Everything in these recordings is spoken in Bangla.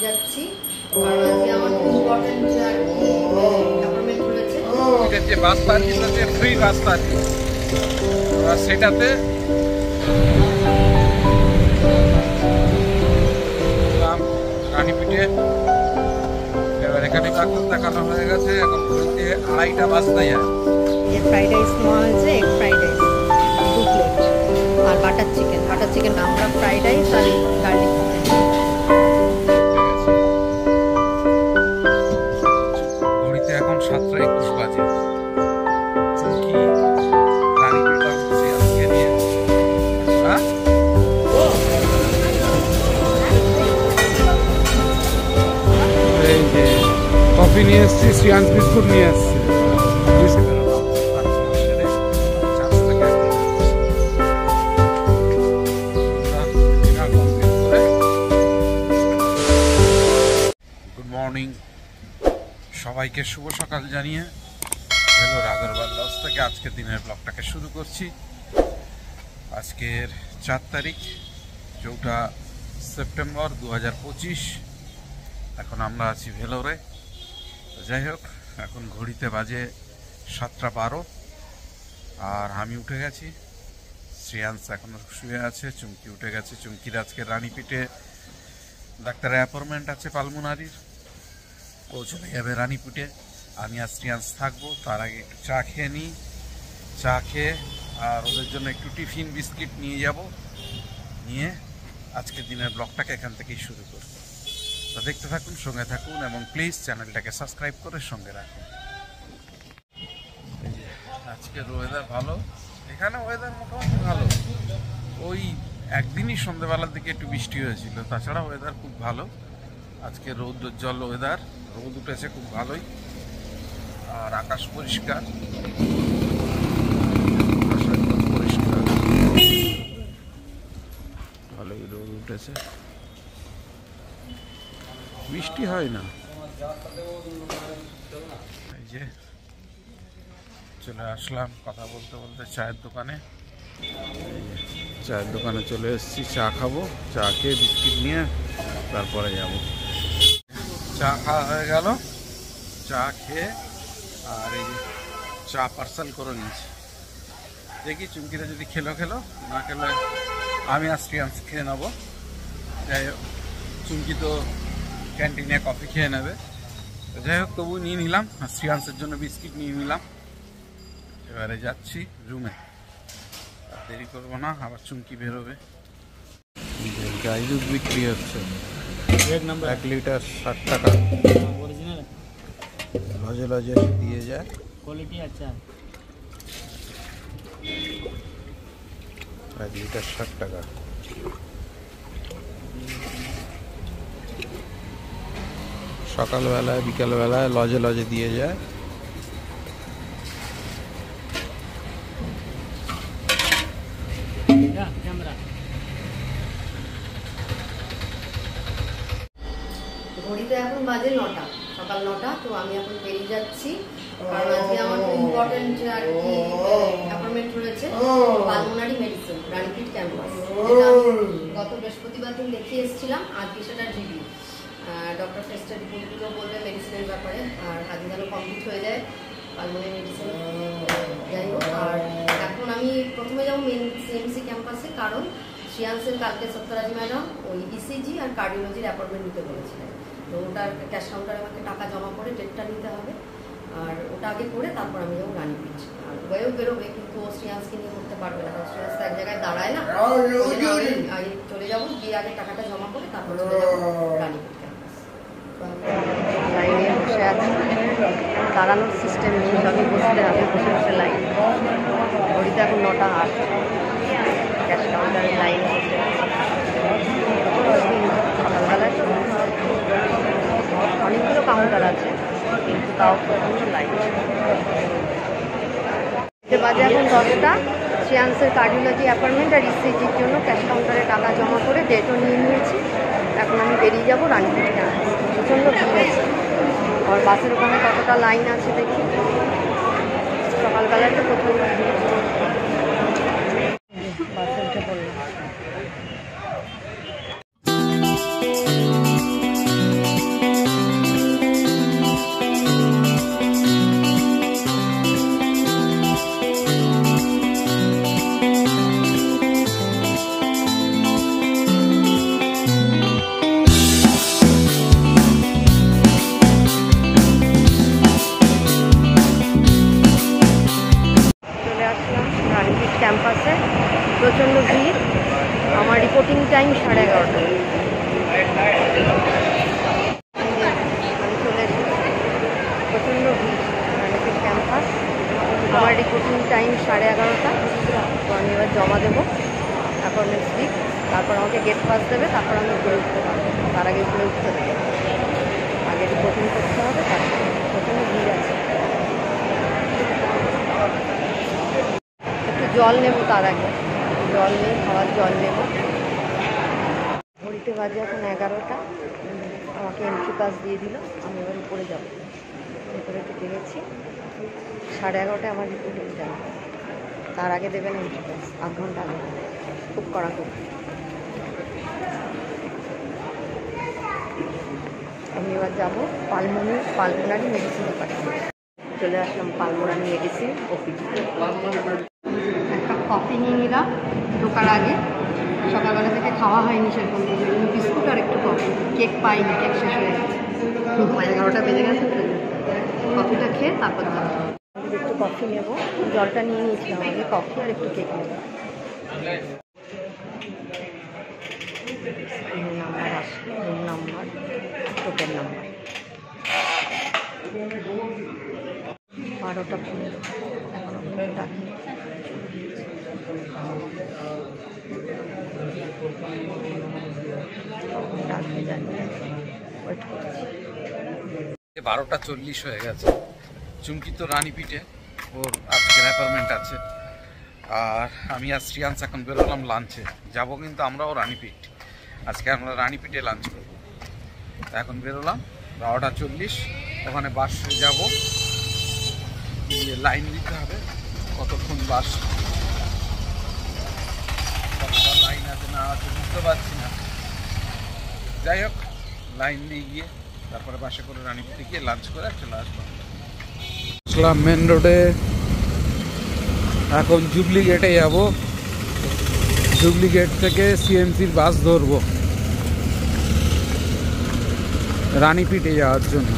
যাচ্ছি, কারণ আজকে আমার ইম্পর্টেন্ট আর কি অ্যাপয়েন্টমেন্ট রয়েছে। এটা যে বাস পার্কিং আছে, ফ্রি বাস পার্কিং, আর সেটাতে রানীপিঠে এবার এখানে ডাক্তার দেখানো হয়ে গেছে। এখন ঘুরতে 2:30 বাজতে যায়। যে ফ্রাইড রাইস নেওয়া হয়েছে, এগ ফ্রাইড রাইস 2 প্লেট, আর বাটার চিকেন আমরা ফ্রাইড রাইস আর গার্লিক ঘড়িতে এখন 7:21 বাজে। চুমকি রানীপিঠা আজকে নিয়ে এই যে কফি নিয়ে এসছি, শ্রিয়াংশ বিস্কুট নিয়ে এসছি। গুড মর্নিং সবাইকে, শুভ সকাল জানিয়ে ভেলোর আগরওয়াল লজ থেকে আজকের দিনের ব্লগটাকে শুরু করছি। আজকের 4 তারিখ 4 সেপ্টেম্বর 2025। এখন আমরা আছি ভেলোরে। যাই হোক, এখন ঘড়িতে বাজে 7:12 আর আমি উঠে গেছি। শ্রেয়াংশ এখনো শুয়ে আছে, চুমকি উঠে গেছে। চুমকির আজকে রানীপিঠে ডাক্তারের অ্যাপয়েন্টমেন্ট আছে পালমোনারির, ও চলে যাবে রানীপিঠে। আমি আর শ্রেয়াংশ থাকবো। তার আগে একটু চা খেয়ে নিই। চা খেয়ে আর ওদের জন্য একটু টিফিন বিস্কিট নিয়ে যাব, নিয়ে আজকের দিনের ব্লগটাকে এখান থেকেই শুরু করব। তো দেখতে থাকুন, সঙ্গে থাকুন এবং প্লিজ চ্যানেলটাকে সাবস্ক্রাইব করে সঙ্গে রাখুন। আজকের ওয়েদার ভালো, এখানে ওয়েদার মোটামুটি ভালো। ওই একদিনই সন্ধ্যেবেলার দিকে একটু বৃষ্টি হয়েছিল, তাছাড়া ওয়েদার খুব ভালো। আজকে রৌদ্রোজ্জ্বল ওয়েদার, রোদ উঠেছে খুব ভালোই, আর আকাশ পরিষ্কার, ভালোই রোদ উঠেছে, বৃষ্টি হয় না। এই যে চলে আসলাম কথা বলতে বলতে চায়ের দোকানে। চায়ের দোকানে চলে এসেছি, চা খাবো। চা খেয়ে বিস্কিট নিয়ে তারপরে যাব। চা খাওয়া হয়ে গেল, চা খেয়ে আর এই যে চা পার্সেল করে নিয়েছি। দেখি চুমকিটা যদি খেলো, না খেলে আমি আর শ্রেয়াংশ খেয়ে নেবো। যাই হোক, চুমকি তো ক্যান্টিনে কফি খেয়ে নেবে। যাই হোক, তবু নিয়ে নিলাম, আর শ্রেয়াংশের জন্য বিস্কিট নিয়ে নিলাম। এবারে যাচ্ছি রুমে, আর দেরি করবো না, আবার চুমকি বেরোবে। গাই দুধ বিক্রি হচ্ছে, 1 লিটার 60 টাকা, লজে লজে দিয়ে যায়, কোয়ালিটি আচ্ছা। 1 লিটার 60 টাকা। সকালবেলায় বিকালবেলায় লজে লজে দিয়ে যায়। ঘড়িতে এখন বাজে 9টা, সকাল 9টা। তো আমি এখন বেরিয়ে যাচ্ছি, কারণ আজকে আমার ইম্পর্টেন্ট আর কি অ্যাপয়েন্টমেন্ট রয়েছে পালমোনারি মেডিসিন রানীপিঠ ক্যাম্পাস। যেটা আমি গত বৃহস্পতিবার দিন দেখিয়ে এসেছিলাম, আজকে সেটার রিভিউ। ডক্টর ফেস্টের রিপোর্টগুলো বলবে মেডিসিনের ব্যাপারে, আর আজকে যেন কমপ্লিট হয়ে যায় পালমোনারি মেডিসিন। যাই হোক, আর এখন আমি প্রথমে যাবো মেন সিএমসি ক্যাম্পাসে, কারণ শ্রেয়াংশের কালকে সত্যরাজি ম্যাডাম ওই ইসিজি আর কার্ডিওলজির অ্যাপয়েন্টমেন্ট নিতে বলেছিলেন। তো ওটার ক্যাশ কাউন্টারে আমাকে টাকা জমা করে ডেটটা নিতে হবে, আর ওটা আগে করে তারপর আমি যাবো রানীপিঠ। আর ওয়েও বেরোবে, কিন্তু ও শ্রেয়াংশকে নিয়ে করতে পারবে না, কারণ শ্রেয়াংশ এক জায়গায় দাঁড়ায় না। আমি চলে যাবো, গিয়ে আগে টাকাটা জমা করে তারপর চলে যাবো রানীপিঠ ক্যাম্পাস। লাইনে বসে আছে, দাঁড়ানোর সিস্টেম নেই, সবই বসতে হবে, বসে বসে লাইন। ঘড়িতে এখন 9টা 8, ক্যাশ কাউন্টারে লাইন বসে সকালবেলায় অনেকগুলো কাউন্টার আছে, কিন্তু তাও প্রচণ্ড লাইন। বাজে এখন 10টা। শ্রেয়াংশের কার্ডিওলজি অ্যাপয়েন্টমেন্ট আর ইসিজির জন্য ক্যাশ কাউন্টারে টাকা জমা করে ডেটও নিয়ে নিয়েছি। এখন আমি বেরিয়ে যাবো রানীপিঠ ক্যাম্পাস। প্রচণ্ড ভিড় আছে, আর বাসের ওখানে কতটা লাইন আছে দেখি। সকালবেলায় তো প্রচণ্ড ভিড়, বাসে উঠে পড়লাম। পাস দেবে, তারপর আমি উপরে উঠতে পারবো। তার আগে উপরে উঠতে দেবে, আগে প্রথম করতে হবে, তারপর প্রথমে ভিড় আছে। একটু জল নেব, তার আগে জল নেই, খাওয়ার জল নেব। ঘড়িতে বাজে এখন 11টা। আমাকে এন্ট্রি পাস দিয়ে দিল, আমি এবার উপরে যাবো। ভেতরে ঢুকে গেছি, 11:30টায় আমার রিপোর্টিং টাইম। তার আগে দেবেন এন্ট্রি পাস, 8 ঘন্টা আগে, খুব কড়াকড়ি। আমি এবার যাবো পালমোনারি মেডিসিন ডিপার্টমেন্ট। চলে আসলাম পালমোনারি মেডিসিন ওপিডি। একটা কফি নিয়ে নিলাম ঢোকার আগে, সকালবেলা থেকে খাওয়া হয়নি সেরকম, বিস্কুট আর একটু কফি। কেক পাইনি, কেক শেষ হয়ে গেছে, 11টা বেজে গেছে। কফিটা খেয়ে তারপর যাবো। একটু কফি নেব, জলটা নিয়ে নিয়েছিলাম আগে, কফি আর একটু কেক নেব। নাম্বার আসবে, রুম নাম্বার, টোকেন নাম্বার। 12:15 এখনো ডাকি। ডাকতে জানি, ওয়েট করছি। 12:40 হয়ে গেছে। চুমকি তো রানীপিঠে, ওর আজকের অ্যাপয়েন্টমেন্ট আছে। আর আমি আর শ্রিয়াংশ এখন বেরোলাম লাঞ্চে যাবো, কিন্তু আমরাও রানীপিঠ। আজকে আমরা রানীপিঠে লাঞ্চ করবো। এখন বেরোলাম 12:40, ওখানে বাসে যাব, লাইন দিতে হবে। কতক্ষণ বাস লাইন আছে না আছে বুঝতে পারছি না। যাই হোক, লাইন দিয়ে গিয়ে তারপরে বাসে করে রানীপিঠে গিয়ে লাঞ্চ করে চলে আসবো। আসলাম মেন রোডে, এখন জুবলি গেটে যাব। জুবলি গেট থেকে সিএমসির বাস ধরবো রানীপিঠে যাওয়ার জন্য।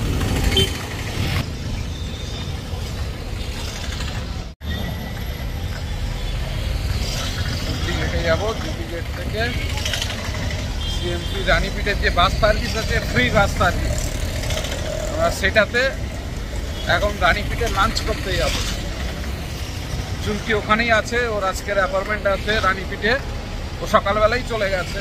জুবলি গেটে যাবো, জুবলি গেট থেকে সিএমসি রানীপিঠের যে বাস সার্ভিস আছে, ফ্রি বাস সার্ভিস, আমরা সেটাতে এখন রানীপিঠে লাঞ্চ করতে যাব। চুমকি ওখানেই আছে, ওর আজকের অ্যাপয়েন্টমেন্ট আছে রানীপিঠে। ও সকালবেলাই চলে গেছে।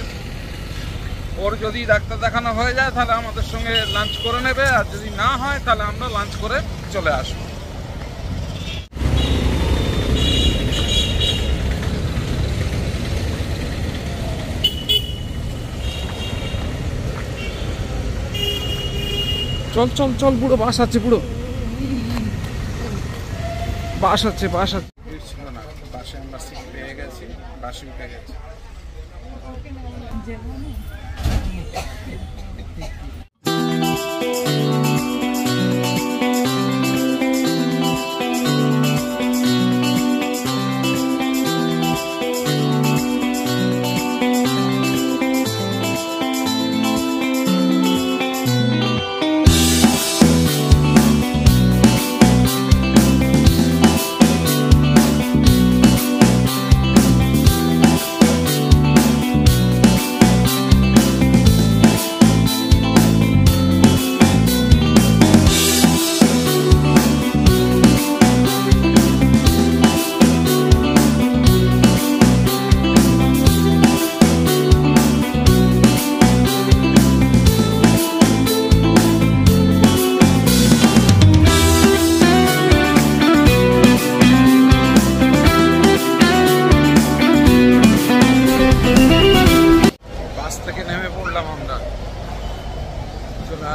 ওর যদি ডাক্তার দেখানো হয়ে যায় তাহলে আমাদের সঙ্গে লাঞ্চ করে নেবে, আর যদি না হয় তাহলে আমরা লাঞ্চ করে চলে আসবো। চল চল চল, পুরো বাস আছে, পুরো বাস আছে, বাস আছে। ছিল না, বাসে আমরা সিট পেয়ে গেছি, বাসে উঠে গেছি।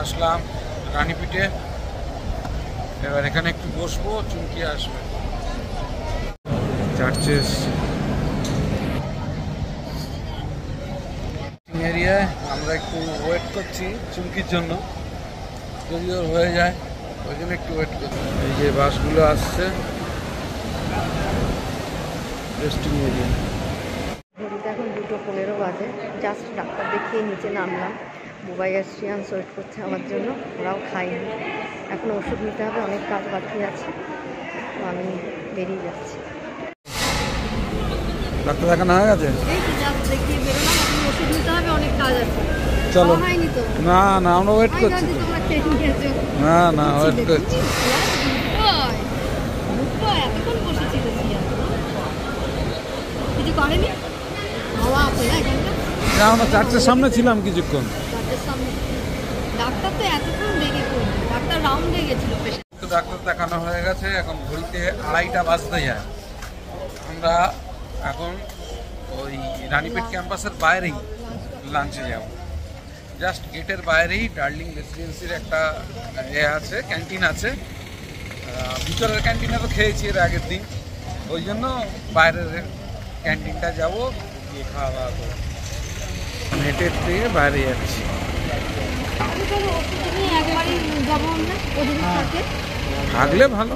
আসলাম রানীপিঠে, এবার এখানে একটু বসবো, চুমকি আসবে। চার্চেস এরিয়ায় আমরা একটু ওয়েট করছি চুমকির জন্য, যদি ওর হয়ে যায় ওই জন্য একটু ওয়েট করছি। এই যে বাসগুলো আসছে রেস্টিং এরিয়া। ঘড়িতে এখন 2:15 বাজে। জাস্ট ডাক্তার দেখিয়ে নিচে নামলাম। বুবাই আর শ্রিয়াংশ ওয়েট করছে আমার জন্য, ওরাও খায়নি। এখন ওষুধ নিতে হবে, অনেক কাজ বাকি আছে, তো আমি বেরিয়ে যাচ্ছি। ডাক্তার দেখানো হয়ে গেছে? এই তো জাস্ট দেখিয়ে বেরোলাম, এখন ওষুধ নিতে হবে, অনেক কাজ আছে। চলো। হয়নি তো? না না, আমরা ওয়েট করছি। তোমরা খেয়ে নিয়েছো? না না, ওয়েট করছি। এতক্ষণ বসেছিল শ্রিয়াংশ, কিছু করেনি? হাওয়া আছে না এখানটা? না আমরা 4টের সামনে ছিলাম কিছুক্ষণ। 4টের সামনে ডাক্তার তো এতক্ষণ দেখে ডাক্তার রাউন্ডে গেছিল পেশেন্ট। তো ডাক্তার দেখানো হয়ে গেছে, এখন ঘড়িতে 2:30 বাজতে যায়। আমরা এখন ওই রানীপেট ক্যাম্পাসের বাইরেই লাঞ্চে যাব। জাস্ট গেটের বাইরেই ডার্লিং রেসিডেন্সির একটা আছে, ক্যান্টিন আছে। ভিতরের ক্যান্টিনে তো খেয়েছি এর আগের দিন, ওই জন্য বাইরের ক্যান্টিনটা যাবো, গিয়ে খাওয়া দাওয়া করবো। নেটের থেকে বাইরে যাচ্ছি। থাকলে ভালো।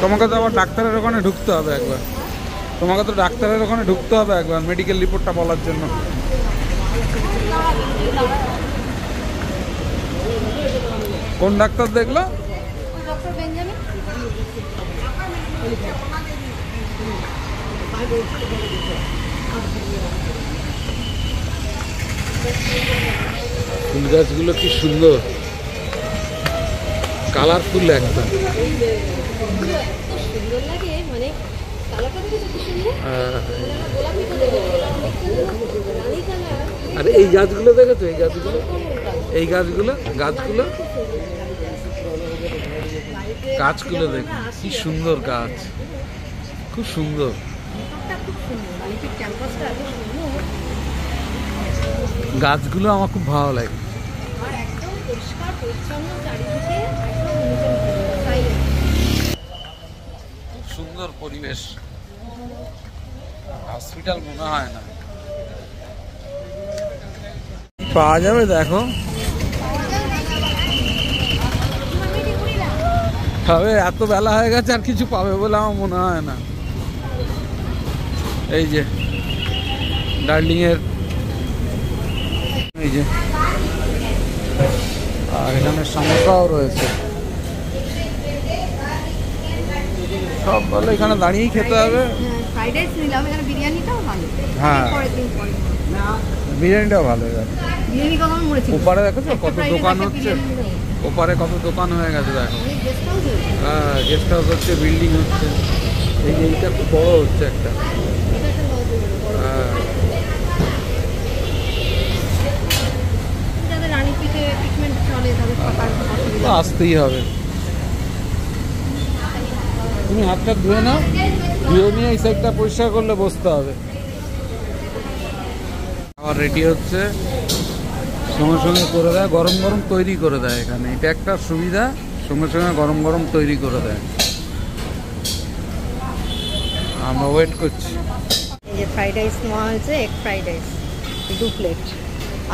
তোমাকে তো আবার ডাক্তারের ওখানে ঢুকতে হবে একবার, তোমাকে তো ডাক্তারের ওখানে ঢুকতে হবে একবার মেডিকেল রিপোর্টটা বলার জন্য। কোন ডাক্তার দেখলো? ফুল গাছগুলো কি সুন্দর, কালারফুল একদম। আর এই গাছগুলো দেখেছো? এই গাছগুলো, এই গাছগুলো, গাছগুলো, গাছগুলো দেখো কি সুন্দর গাছ, খুব সুন্দর। গাছগুলো আমার খুব ভালো লাগে। খুব সুন্দর পরিবেশ, হসপিটাল মনে হয় না। পাওয়া যাবে দেখো, তবে এত বেলা হয়ে গেছে আর কিছু পাবে বলে আমার মনে হয় না। এই যে ডার্লিং এর, এই যে, আর এখানে সমোসাও রয়েছে। সব ভালো, এখানে দাঁড়িয়েই খেতে হবে। ফ্রাইড রাইস নিলাম, এখানে বিরিয়ানিটাও ভালো। হ্যাঁ, বিরিয়ানিটাও ভালো। বিরিয়ানি কথা মনে ছিল। ওপারে দেখো তো কত দোকান হচ্ছে, ওপারে কত দোকান হয়ে গেছে দেখো। হ্যাঁ, গেস্ট হাউস হচ্ছে, বিল্ডিং হচ্ছে। এই যে এইটা খুব বড় হচ্ছে একটা। হ্যাঁ, আসতেই হবে। তুমি হাতটা ধুয়ে নাও, ধুয়ে নিয়ে এই সাইডটা পরিষ্কার করলে বসতে হবে। আবার রেডি হচ্ছে, সঙ্গে সঙ্গে করে দেয়, গরম গরম তৈরি করে দেয় এখানে। এটা একটা সুবিধা, সঙ্গে সঙ্গে গরম গরম তৈরি করে দেয়। আমরা ওয়েট করছি। এই যে ফ্রাইড রাইস নেওয়া হয়েছে, এগ ফ্রাইড রাইস 2 প্লেট,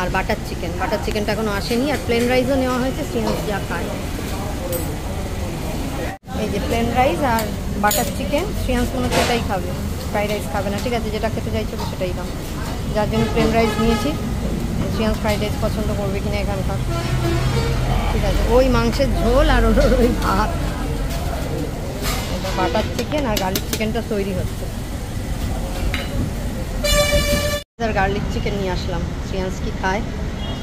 আর বাটার চিকেন। বাটার চিকেনটা এখনো আসেনি। আর প্লেন রাইসও নেওয়া হয়েছে, শ্রেয়াংশ যা খায়। এই যে প্লেন রাইস আর বাটার চিকেন, শ্রেয়াংশ কোনো সেটাই খাবে, ফ্রাইড রাইস খাবে না। ঠিক আছে, যেটা খেতে চাইছো সেটাই দাও। যার জন্য প্লেন রাইস নিয়েছি। শ্রেয়াংশ ফ্রাইড রাইস পছন্দ করবে কিনা এখানকার। ঠিক আছে, ওই মাংসের ঝোল আর ওর ওই ভাত। এটা বাটার চিকেন আর গার্লিক চিকেনটা তৈরি হচ্ছে। আর গার্লিক চিকেন নিয়ে আসলাম, শ্রেয়াংশ কি খায়।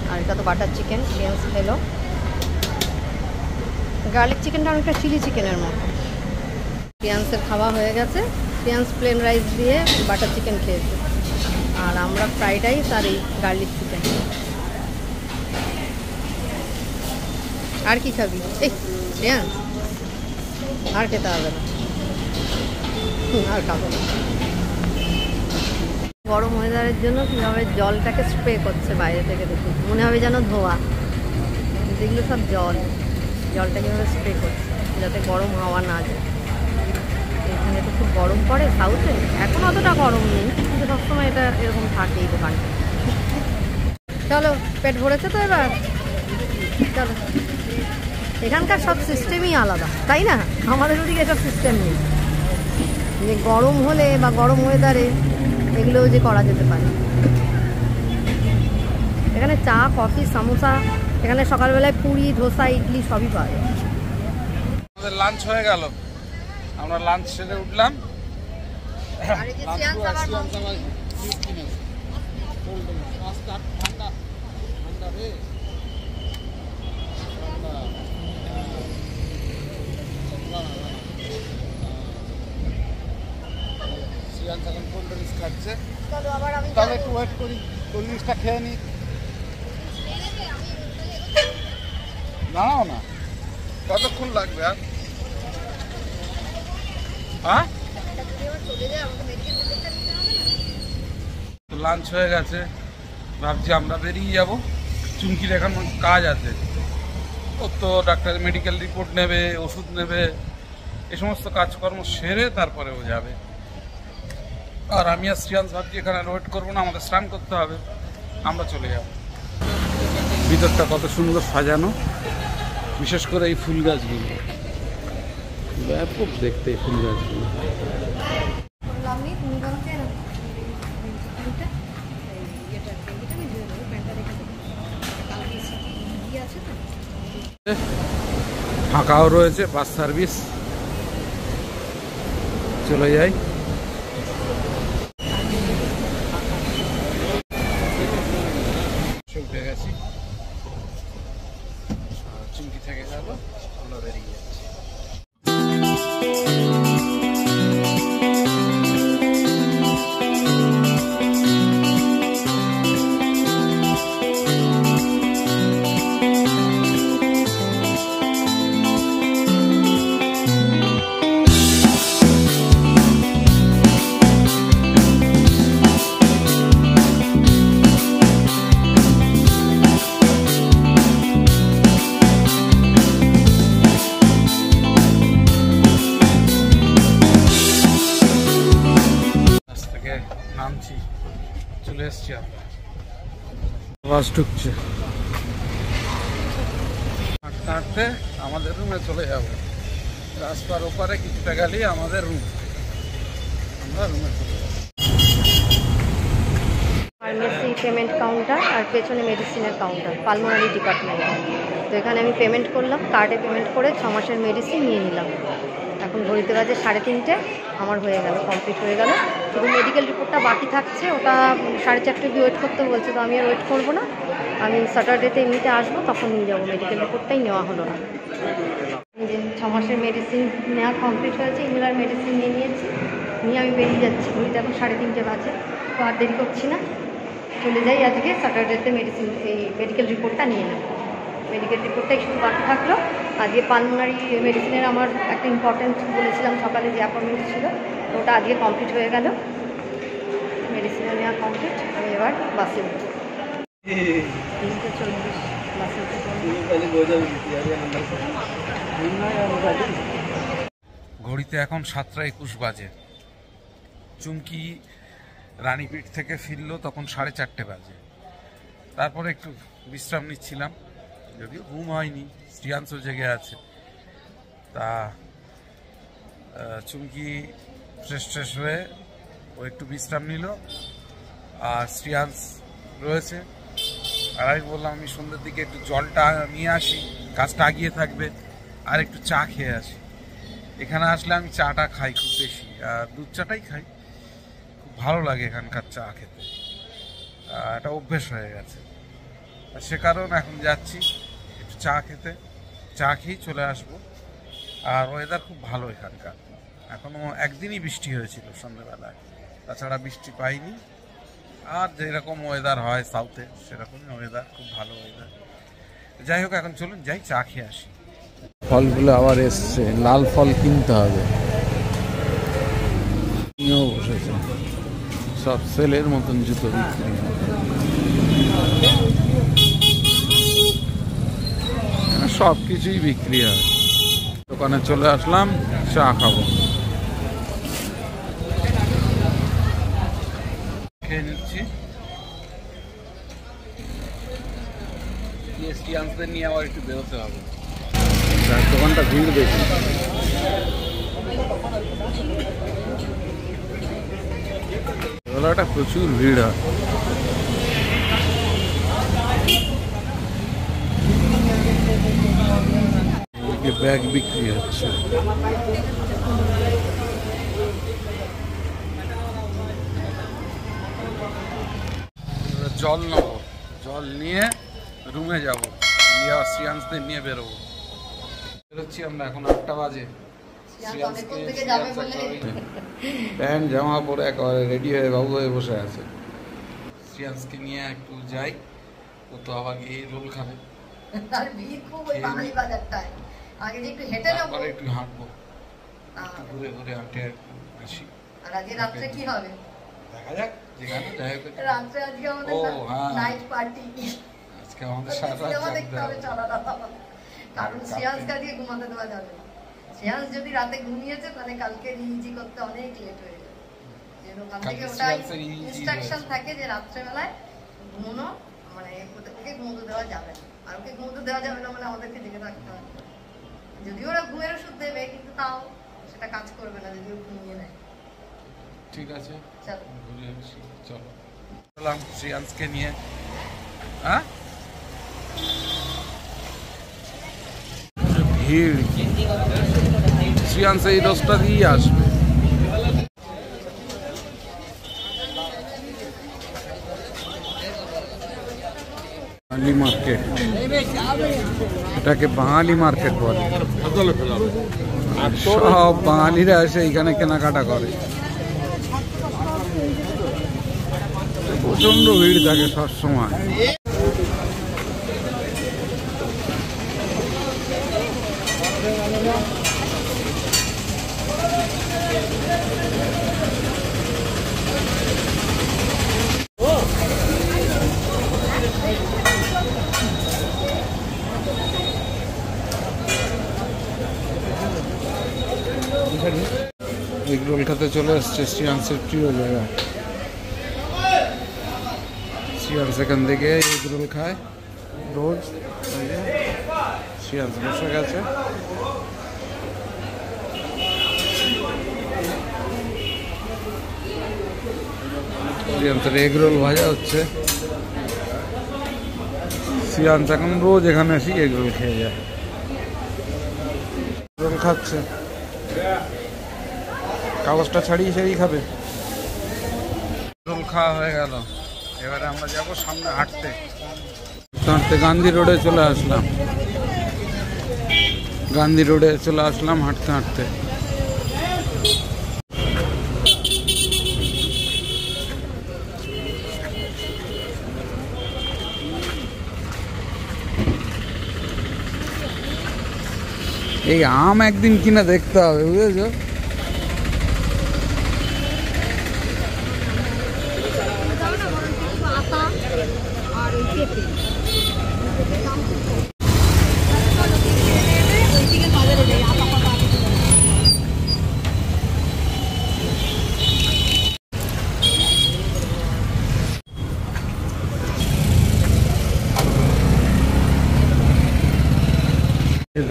আর এটা তো বাটার চিকেন, শ্রেয়াংশ খেলো। গার্লিক চিকেনটা অনেকটা চিলি চিকেনের মতো। শ্রেয়াংশের খাওয়া হয়ে গেছে, শ্রেয়াংশ প্লেন রাইস দিয়ে বাটার চিকেন খেয়েছে। আর আমরা ফ্রাইড রাইস আর এই গার্লিক চিকেন। আর কি খাবি? এই শ্রেয়াংশ আর খেতে হবে না, আর খাবো না। গরম ওয়েদারের জন্য কীভাবে জলটাকে স্প্রে করছে বাইরে থেকে, দেখি মনে হবে যেন ধোয়া। যেগুলো সব জল, জলটা কীভাবে স্প্রে করছে যাতে গরম হাওয়া না যায়। এখানে তো খুব গরম পড়ে সাউথে, এখন অতটা গরম নেই, কিন্তু সবসময় এটা এরকম থাকে এই দোকানটা। চলো, পেট ভরেছে তো এবার, চলো। এখানকার সব সিস্টেমই আলাদা, তাই না? আমাদের ওদিকে এসব সিস্টেম নেই, যে গরম হলে বা গরম ওয়েদারে এগুলোও যে করা যেতে পারে। এখানে চা, কফি, সামোসা, এখানে সকালবেলায় পুরি, ধোসা, ইডলি সবই পাওয়া যায়। আমাদের লাঞ্চ হয়ে গেল, আমরা লাঞ্চ সেরে উঠলাম। তাহলে একটু ওয়েট করি, কোল্ড ড্রিঙ্কসটা খেয়ে নিই। দাঁড়াও না, কতক্ষণ লাগবে আর? হ্যাঁ, লাঞ্চ হয়ে গেছে, ভাবছি আমরা বেরিয়ে যাব। চুমকির এখন কাজ আছে, ও তো ডাক্তার মেডিকেল রিপোর্ট নেবে, ওষুধ নেবে, এ সমস্ত কাজকর্ম সেরে তারপরে ও যাবে। আর আমি আর শ্রিয়াংশ ভাবছি এখানে ওয়েট করবো না, আমাদের স্নান করতে হবে, আমরা চলে যাব। ভিতরটা কত সুন্দর সাজানো, বিশেষ করে এই ফুল গাছগুলো ব্যাপক দেখতে, এই ফুল গাছগুলো। ফাঁকাও রয়েছে, বাস সার্ভিস, চলে যাই। উঠে গেছি, চুমকি থেকে গেল, আমরা বেরিয়ে যাচ্ছি। নামছি, চলে এসছি, আমরা বাস ঢুকছে। হাঁটতে হাঁটতে আমাদের রুমে চলে যাব, রাস্তার ওপারে কিছুটা গেলেই আমাদের রুম, আমরা রুমে চলে যাব। ফার্মেসি পেমেন্ট কাউন্টার আর পেছনে মেডিসিনের কাউন্টার, পালমোনারি ডিপার্টমেন্ট। তো এখানে আমি পেমেন্ট করলাম, কার্ডে পেমেন্ট করে 6 মাসের মেডিসিন নিয়ে নিলাম। এখন ঘড়িতে বাজে 3:30, আমার হয়ে গেল, কমপ্লিট হয়ে গেল। শুধু মেডিকেল রিপোর্টটা বাকি থাকছে, ওটা 4:30 অবধি ওয়েট করতে বলছে, তো আমি আর ওয়েট করবো না, আমি স্যাটারডেতে এমনিতে আসবো, তখন নিয়ে যাবো। মেডিকেল রিপোর্টটাই নেওয়া হলো না। যে 6 মাসের মেডিসিন নেওয়া কমপ্লিট হয়েছে, ইনহেলার মেডিসিন নিয়ে নিয়েছি, নিয়ে আমি বেরিয়ে যাচ্ছি। ঘড়িতে এখন 3:30 বাজে, তো আর দেরি করছি না, চলে যাই আজকে স্যাটারডেতে মেডিসিন, এই মেডিকেল রিপোর্টটা নিয়ে নেব। মেডিকেল রিপোর্টটাই শুধু বাকি থাকলো। আজকে পালমোনারি মেডিসিনের আমার একটা ইম্পর্টেন্ট বলেছিলাম সকালে, যে অ্যাপয়েন্টমেন্ট ছিল, তো ওটা আজকে কমপ্লিট হয়ে গেল, মেডিসিনও নেওয়া কমপ্লিট। আমি এবার বাসে উঠবো, 3:40 বাসে উঠে। ঘড়িতে এখন 7:21 বাজে। চুমকি রানীপীঠ থেকে ফিরলো তখন 4:30 বাজে। তারপরে একটু বিশ্রাম নিচ্ছিলাম, যদিও ঘুম হয়নি, শ্রিয়াংশও জেগে আছে। তা চুমকি ফ্রেশ হয়ে ও একটু বিশ্রাম নিল, আর শ্রিয়াংশ রয়েছে। আর আমি বললাম আমি সন্ধ্যের দিকে একটু জলটা নিয়ে আসি, কাজটা আগিয়ে থাকবে, আর একটু চা খেয়ে আসি। এখানে আসলে আমি চাটা খাই খুব বেশি, আর দুধ চাটাই খাই, খুব ভালো লাগে এখানকার চা খেতে, এটা অভ্যেস হয়ে গেছে। সে কারণে এখন যাচ্ছি একটু চা খেতে, চা খেয়েই চলে আসবো। আর ওয়েদার খুব ভালো এখানকার, এখনো একদিনই বৃষ্টি হয়েছিল সন্ধ্যেবেলায়, তাছাড়া বৃষ্টি পাইনি। আর যেরকম ওয়েদার হয় সাউথে, সেরকমই ওয়েদার, খুব ভালো ওয়েদার। যাই হোক, এখন চলুন যাই চা খেয়ে আসি। ফলগুলো আবার এসছে, লাল ফল কিনতে হবে, বসেছে সব সেলের মতন জুতো বিক্রি, সব কিছুই বিক্রি হয়। দোকানে চলে আসলাম, চা খাবো, খেয়ে নিচ্ছি। শ্রিয়াংশদের নিয়ে আবার একটু বেরোতে হবে, দোকানটা ভিড় বেশি। বেলাটা প্রচুর ভিড় হয়। ব্যাগ বিক্রি হচ্ছে, জল নেব, জল নিয়ে রুমে যাবো, গিয়ে আবার শ্রিয়াংশদের নিয়ে বেরোবো। বেরোচ্ছি আমরা, এখন 8টা বাজে। প্যান্ট জামা পরে একেবারে রেডি হয়ে বাবু হয়ে বসে আছে। শ্রিয়াংশকে নিয়ে একটু যাই, ও তো আবার গিয়ে রোল খাবে। আর ভিড় খুব ওই বাঙালি বাজারটায়, আগে যে একটু হেঁটে নেবো, তারপরে একটু হাঁটবো, একটু ঘুরে ঘুরে হাঁটে একটু আসি। আর আজকে রাত্রে কি হবে দেখা যাক, যেখানে যাই হোক। রাত্রে আজকে আমাদের নাইট পার্টি, আজকে আমাদের সারা রাত দেখতে হবে সারা রাত, কারণ শ্রেয়াংশকে দিয়ে ঘুমাতে দেওয়া যাবে না। শ্রেয়াংশ যদি রাতে ঘুমিয়েছে তাহলে কালকে রিইজি করতে অনেক লেট হয়ে যাবে। যেন কাল থেকে ওটা ইনস্ট্রাকশন থাকে যে রাত্রেবেলায় ঘুমানো মানে ওকে ঘুমোতে দেওয়া যাবে না, আর ওকে ঘুমোতে দেওয়া যাবে না মানে আমাদেরকে জেগে থাকতে হবে। যদিও ওরা ঘুমের ওষুধ দেবে কিন্তু তাও সেটা কাজ করবে না যদি ও ঘুমিয়ে নেয়। ঠিক আছে, চলো ঘুরে আসি, চলো। চলাম শ্রিয়াংশকে নিয়ে। হ্যাঁ ভিড়, শ্রিয়াংশ এই রাস্তা দিয়ে আসবে। বাঙালি মার্কেট, এটাকে বাঙালি মার্কেট বলে। সব বাঙালিরা এসে এখানে কেনাকাটা করে। প্রচন্ড ভিড় থাকে সবসময়। এগ রোল খেতে চলে এসছে শ্রিয়াংশের প্রিয় জায়গা। শ্রিয়াংশ এখান থেকে এগ রোল খায় রোজ। শ্রিয়াংশ বসে গেছে। শ্রিয়াংশের এগ রোল ভাজা হচ্ছে। শ্রিয়াংশ এখন রোজ এখানে এসে এগ রোল খেয়ে যায়। রোল খাচ্ছে, কাগজটা ছাড়িয়ে ছাড়িয়ে খাবে। রোল খাওয়া হয়ে গেল, এবারে আমরা যাব সামনে হাঁটতে হাঁটতে। গান্ধী রোডে চলে আসলাম, গান্ধী রোডে চলে আসলাম হাঁটতে হাঁটতে। এই আম একদিন কিনা দেখতে হবে, বুঝেছো?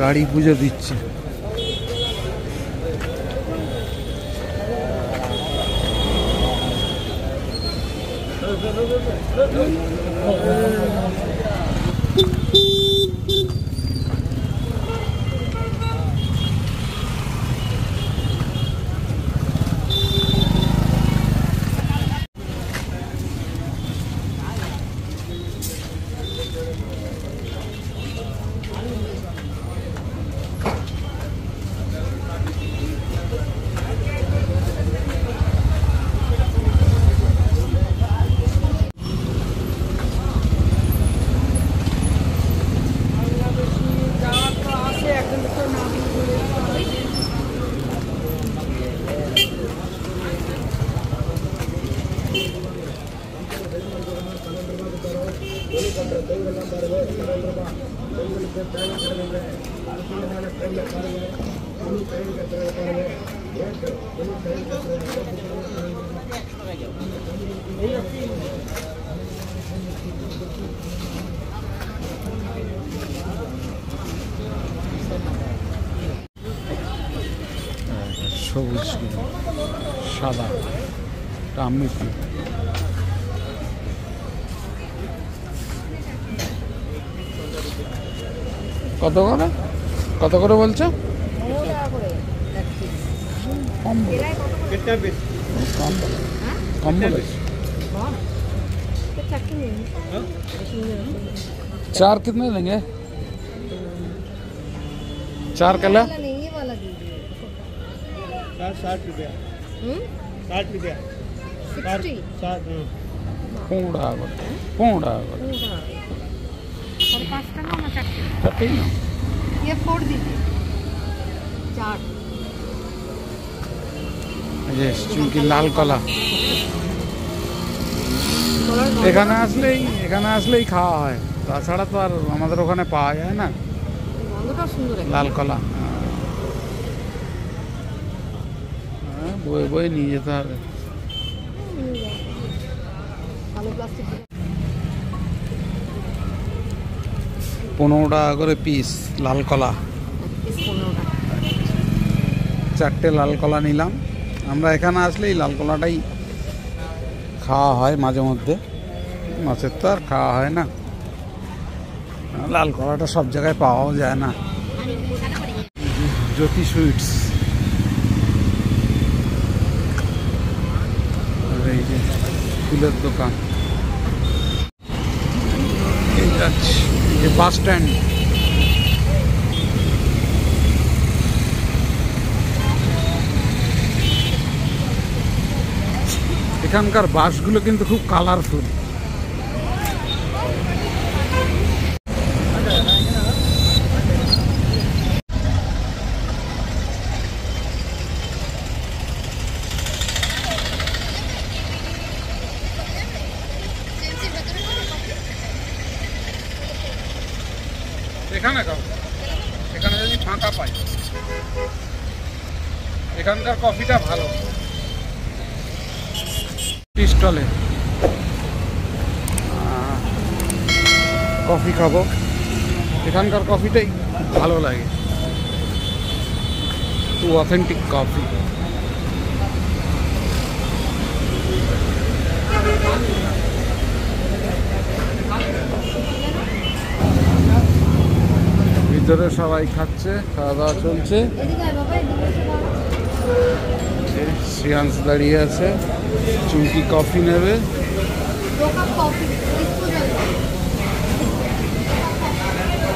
গাড়ি পুজো দিচ্ছে। সবুজ সাদা টামিটি কত করে বলছো? कम बोले 4 कितने लेंगे? 4 कला 60 रुपया 60 रुपया 60 15 টাকা করে, 15 টাকা করে। और 5 টাকা না 4 টাকা? চারটেই না? ये 4 दीजिए, 4। এই যে চুমকি লাল কলা। এখানে আসলেই খাওয়া হয়, তাছাড়া তো আর আমাদের ওখানে পাওয়া যায় না গন্ধটা সুন্দর লাল কলা। বয়ে বয়ে নিয়ে যেতে হবে। ভালো প্লাস্টিক 15 টাকা করে পিস লাল কলা। পিস 15 টাকা। 4টে লাল কলা নিলাম। আমরা এখানে আসলেই লাল কলাটাই খাওয়া হয় মাঝে মধ্যে, মাছের তো আর খাওয়া হয় না। লাল কলাটা সব জায়গায় পাওয়াও যায় না। জ্যোতি সুইটস, এই যে ফুলের দোকান। এই যাচ্ছি, এই বাস স্ট্যান্ড। এখানকার বাসগুলো কিন্তু খুব কালারফুল। এখানে যদি ফাঁকা পাই, এখানকার কফিটা ভালো। স্টলে কফি খাবো, এখানকার কফিটাই ভালো লাগে, অথেন্টিক কফি। ভিতরে সবাই খাচ্ছে, খাওয়া দাওয়া চলছে। শ্রেয়াংশ দাঁড়িয়ে আছে, চুমকি কফি নেবে।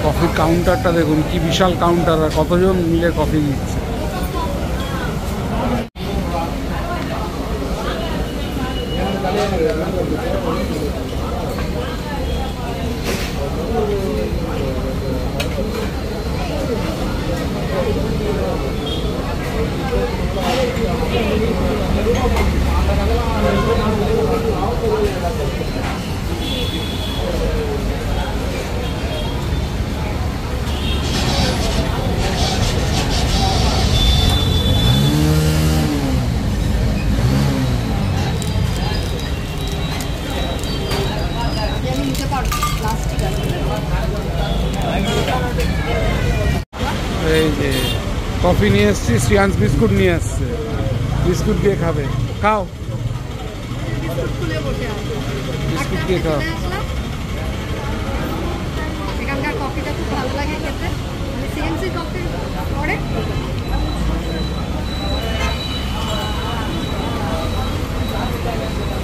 কফি কাউন্টারটা দেখুন কি বিশাল কাউন্টার, আর কতজন মিলে কফি নিচ্ছে। এই যে কফি নিয়ে এসছি, শ্রেয়াংশ বিস্কুট নিয়ে আসছে, বিস্কুট দিয়ে খাবে। খাও, বিস্কুট দিয়ে খাও। এখানকার কফিটা খুব ভালো লাগে খেতে, মানে সিএনসি কফি পরে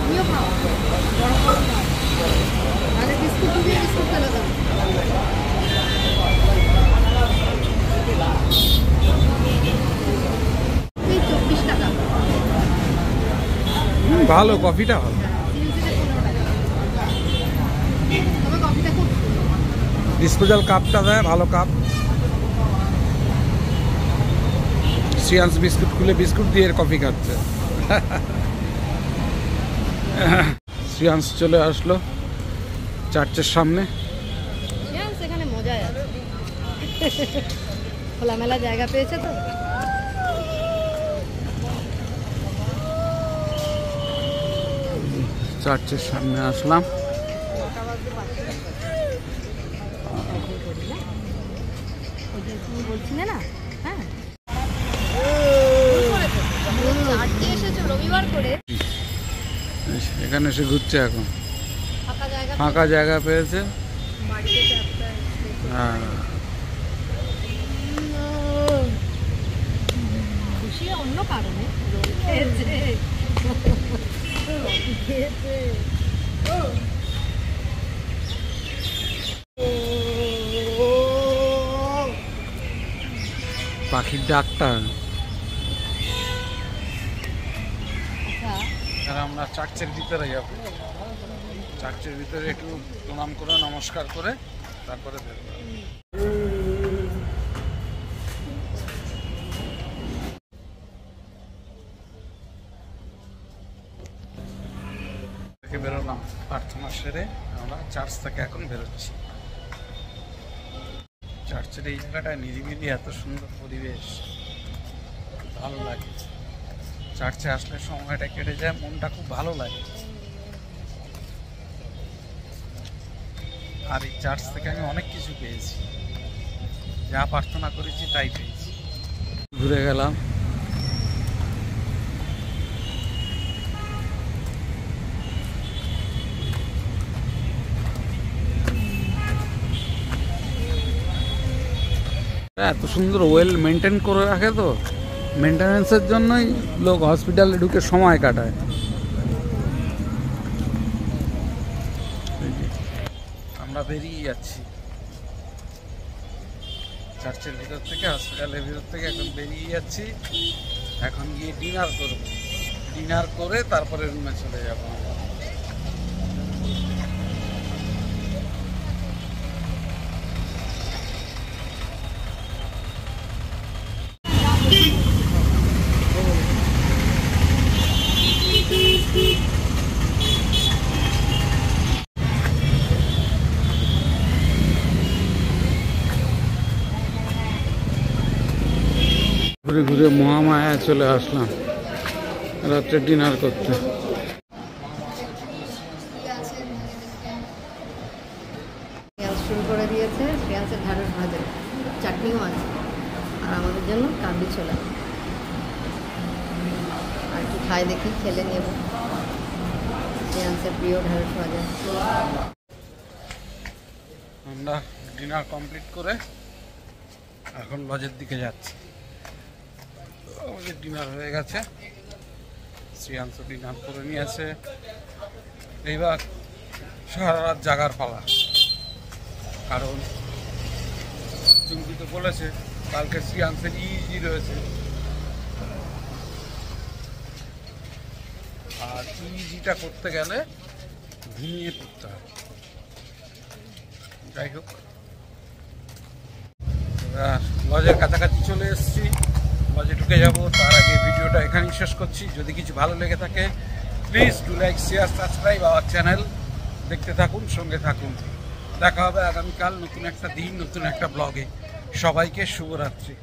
নিও খাও, তাহলে বিস্কুট দিয়ে বিস্কুট ফেলে দাও। এই 24 টাকা। ভালো, কফিটা ভালো। তবে কফিটা খুব ডিসপোজাল কাপটা দেয়, ভালো কাপ। শ্রেয়াংশ বিস্কুট খুলে বিস্কুট দিয়ে কফি খাচ্ছে। শ্রেয়াংশ চলে আসলো চার্চের সামনে। সেখানে মজাই আছে, খোলামেলা জায়গা পেয়েছে তো। চার্চের সামনে আসলাম। বলছিলে না, হ্যাঁ রবিবার করে এখানে এসে ঘুরছে, এখন ফাঁকা জায়গা পেয়েছে। হ্যাঁ, খুশি অন্য কারণে পাখির ডাকটা। আমরা চার্চের ভিতরে যাবো। চার্চের ভিতরে একটু প্রণাম করে নমস্কার করে তারপরে বেরোবো। বেরোলাম প্রার্থনা সেরে, আমরা চার্চ থেকে এখন বেরোচ্ছি। চার্চের এই জায়গাটা নিরিবিলি, এত সুন্দর পরিবেশ, ভালো লাগে। চার্চে আসলে সময়টা কেটে যায়, মনটা খুব ভালো লাগে। আর এই চার্চ থেকে আমি অনেক কিছু পেয়েছি, যা প্রার্থনা করেছি তাই পেয়েছি। ঘুরে গেলাম, এত সুন্দর ওয়েল মেনটেন করে রাখে, তো মেনটেন্যান্সের জন্যই লোক হসপিটালে ঢুকে সময় কাটায়। আমরা বেরিয়ে যাচ্ছি চার্চের ভিতর থেকে, হসপিটালের ভিতর থেকে এখন বেরিয়ে যাচ্ছি। এখন গিয়ে ডিনার করব, ডিনার করে তারপরে রুমে চলে যাবো। ঘুরে ঘুরে মহামায়া চলে আসলাম রাত্রে ডিনার করতে। শুরু করে দিয়েছে শ্রেয়াংসের ঢ্যাঁড়স ভাজা, চাটনিও আছে, আর আমাদের জন্য কাবলি ছোলা। আর একটু খাই, দেখি খেলে নেব। শ্রেয়াংসের প্রিয় ঢ্যাঁড়স ভাজা। আমরা ডিনার কমপ্লিট করে এখন লজের দিকে যাচ্ছি। আমাদের ডিনার হয়ে গেছে, শ্রেয়াংশ ডিনার করে নিয়েছে। এইবার সারা রাত জাগার পালা, কারণ চুমকি তো বলেছে কালকে শ্রেয়াংশের ইজি রয়েছে, আর ইজিটা করতে গেলে ঘুমিয়ে পড়তে হয়। যাই হোক, লজের কাছাকাছি চলে এসেছি, লজে ঢুকে যাব। তার আগে ভিডিওটা এখানেই শেষ করছি। যদি কিছু ভালো লেগে থাকে please do like, share, subscribe our channel. দেখতে থাকুন, সঙ্গে থাকুন। দেখা হবে আগামীকাল নতুন একটা দিন, নতুন একটা ব্লগে। সবাইকে শুভরাত্রি।